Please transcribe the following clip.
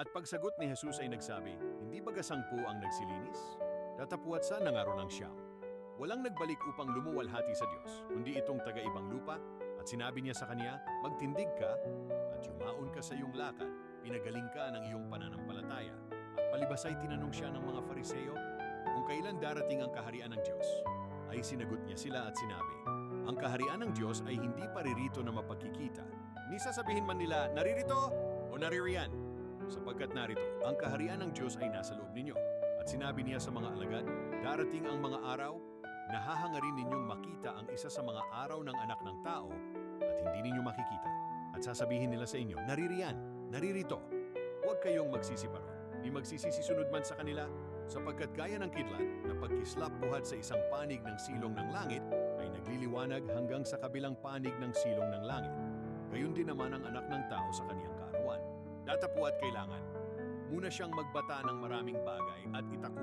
At pagsagot ni Jesus ay nagsabi, "Hindi ba gasangpu ang nagsilinis? Datapuat sa nangaro ng siyam. Walang nagbalik upang lumuwalhati sa Diyos, kundi itong taga-ibang lupa, at sinabi niya sa kanya, magtindig ka at yumaon ka sa iyong lakad, pinagaling ka ng iyong pananampalataya." At palibas ay tinanong siya ng mga Fariseo kung kailan darating ang kaharian ng Diyos. Ay sinagot niya sila at sinabi, "Ang kaharian ng Diyos ay hindi paririto na mapagkikita. Ni sasabihin man nila, naririto o naririyan, sapagkat narito, ang kaharian ng Diyos ay nasa loob ninyo." At sinabi niya sa mga alagad, "Darating ang mga araw, nahahangarin ninyong makita ang isa sa mga araw ng anak ng tao at hindi ninyo makikita. At sasabihin nila sa inyo, naririyan, naririto. Huwag kayong magsisiparon, ni magsisisisunod man sa kanila, sapagkat gaya ng kidlat na pagkislap buhat sa isang panig ng silong ng langit ay nagliliwanag hanggang sa kabilang panig ng silong ng langit. Gayon din naman ang anak ng tao sa kaniyang kaarawan. Datapuat kailangan muna siyang magbata ng maraming bagay at itakwil